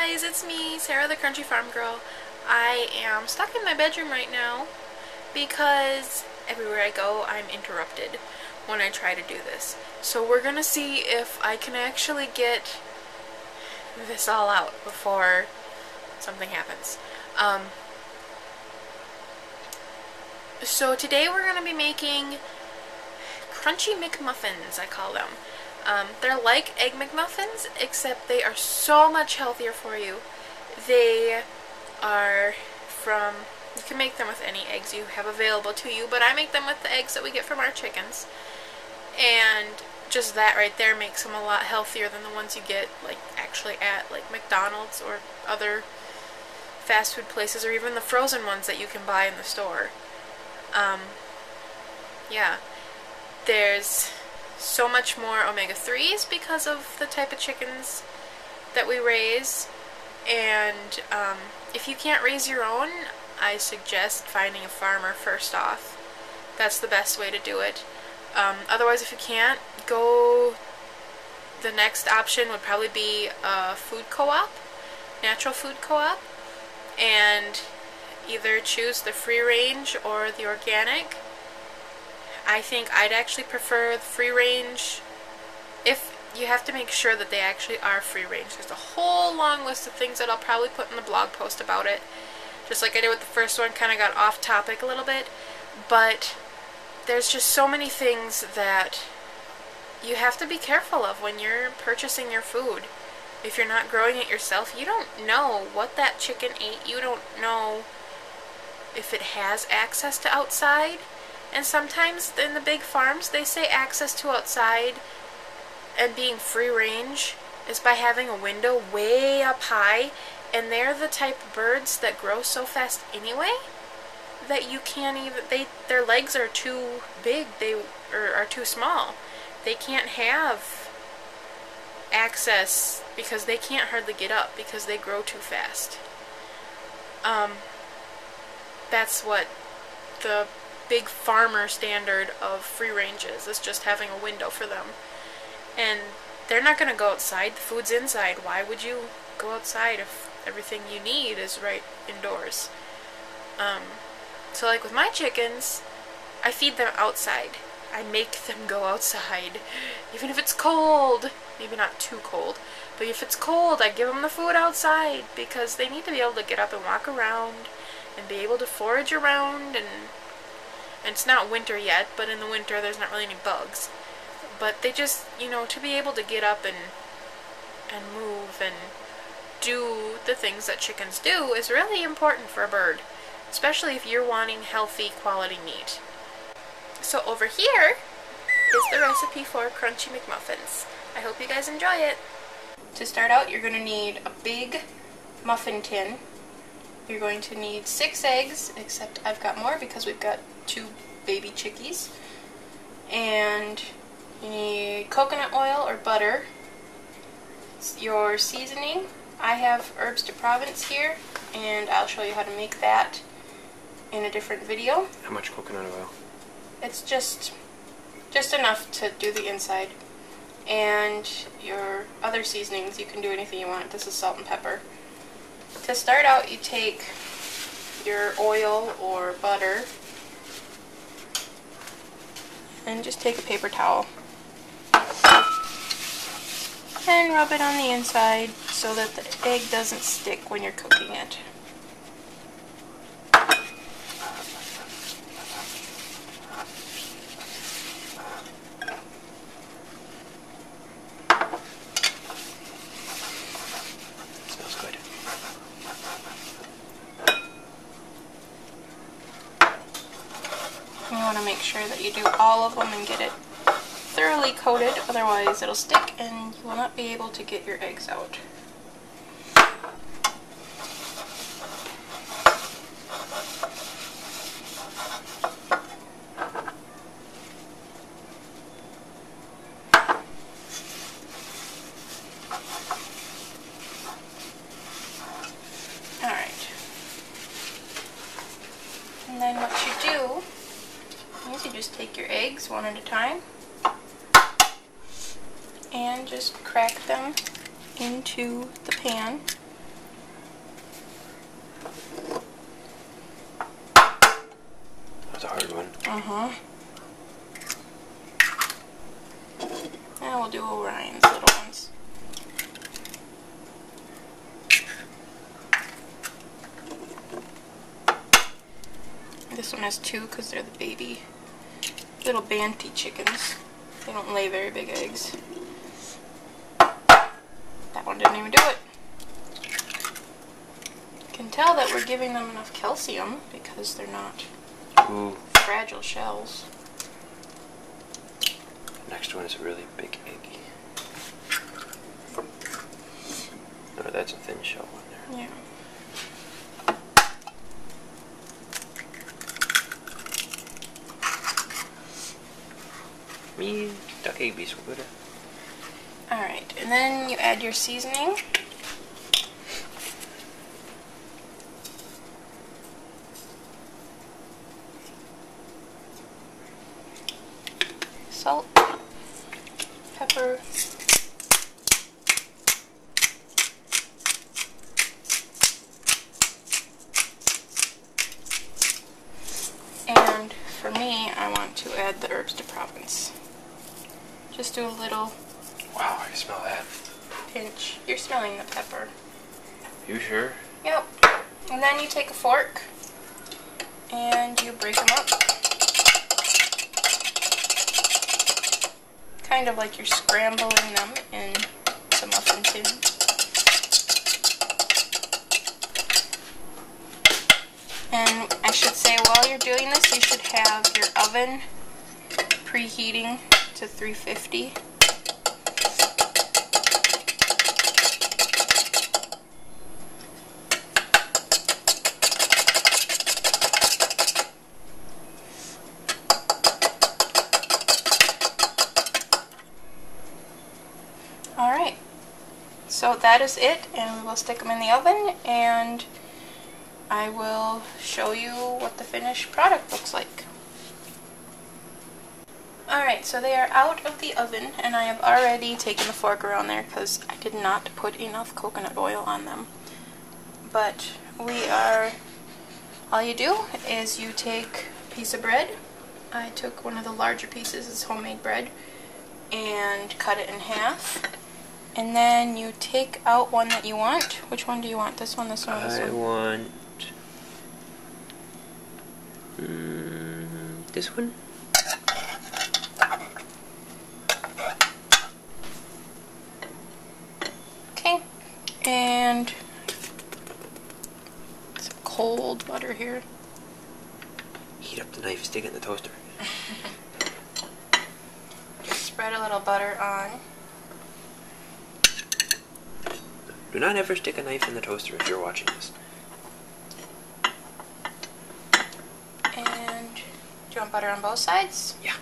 guys, it's me, Sarah the Crunchy Farm Girl. I am stuck in my bedroom right now because everywhere I go I'm interrupted when I try to do this. So we're gonna see if I can actually get this all out before something happens. So today we're gonna be making crunchy McMuffins, I call them. They're like Egg McMuffins, except they are so much healthier for you. They are from, you can make them with any eggs you have available to you, but I make them with the eggs that we get from our chickens. And just that right there makes them a lot healthier than the ones you get like actually at like McDonald's or other fast food places, or even the frozen ones that you can buy in the store. Yeah. There's so much more omega-3s because of the type of chickens that we raise, and if you can't raise your own, I suggest finding a farmer first off. That's the best way to do it. Otherwise, if you can't, the next option would probably be a food co-op, natural food co-op, and either choose the free range or the organic. I think I'd actually prefer the free range. If you have to make sure that they actually are free range. There's a whole long list of things that I'll probably put in the blog post about it. Just like I did with the first one, kind of got off topic a little bit. But there's just so many things that you have to be careful of when you're purchasing your food. If you're not growing it yourself, you don't know what that chicken ate. You don't know if it has access to outside. And sometimes in the big farms, they say access to outside and being free range is by having a window way up high, and they're the type of birds that grow so fast anyway that you can't even, their legs are too big, or are too small. They can't have access because they can't hardly get up because they grow too fast. That's what the big farmer standard of free range is just having a window for them. And they're not going to go outside. The food's inside. Why would you go outside if everything you need is right indoors? So like with my chickens, I feed them outside. I make them go outside. Even if it's cold. Maybe not too cold. But if it's cold, I give them the food outside because they need to be able to get up and walk around and be able to forage around, and it's not winter yet, but in the winter there's not really any bugs. But they just, to be able to get up and move and do the things that chickens do is really important for a bird, especially if you're wanting healthy, quality meat. So over here is the recipe for crunchy McMuffins. I hope you guys enjoy it. To start out, you're going to need a big muffin tin. You're going to need 6 eggs, except I've got more because we've got 2 baby chickies. And you need coconut oil or butter. Your seasoning. I have herbs de Provence here, and I'll show you how to make that in a different video. How much coconut oil? It's just enough to do the inside. And your other seasonings, you can do anything you want. This is salt and pepper. To start out, you take your oil or butter and just take a paper towel and rub it on the inside so that the egg doesn't stick when you're cooking it. Smells good. You want to make sure that you do all of them and get it thoroughly coated, otherwise it'll stick and you will not be able to get your eggs out. Alright. And then what you do is you just take your eggs one at a time and just crack them into the pan. Uh-huh. Now we'll do Orion's little ones. This one has 2 because they're the baby little banty chickens. They don't lay very big eggs. That one didn't even do it. You can tell that we're giving them enough calcium because they're not fragile shells. The next one is a really big egg. No, that's a thin shell one there. Yeah. Me, duck egg be so good. Alright, and then you add your seasoning. Salt, pepper, and for me, I want to add the herbs de Provence. Just do a little Wow, I can smell that. pinch. You're smelling the pepper. You sure? Yep. And then you take a fork and you break them up. Kind of like you're scrambling them in the muffin tin. And I should say, while you're doing this, you should have your oven preheating to 350. Alright, so that is it, and we will stick them in the oven, and I will show you what the finished product looks like. Alright, so they are out of the oven, and I have already taken the fork around there because I did not put enough coconut oil on them. But all you do is you take a piece of bread. I took one of the larger pieces, it's homemade bread, and cut it in half. And then you take out one that you want. Which one do you want? This one, this one, this one? I want this one. Okay. And some cold butter here. Heat up the knife, stick it in the toaster. Just spread a little butter on. Do not ever stick a knife in the toaster if you're watching this. And do you want butter on both sides? Yeah.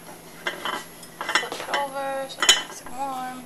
Flip it over so it makes it warm.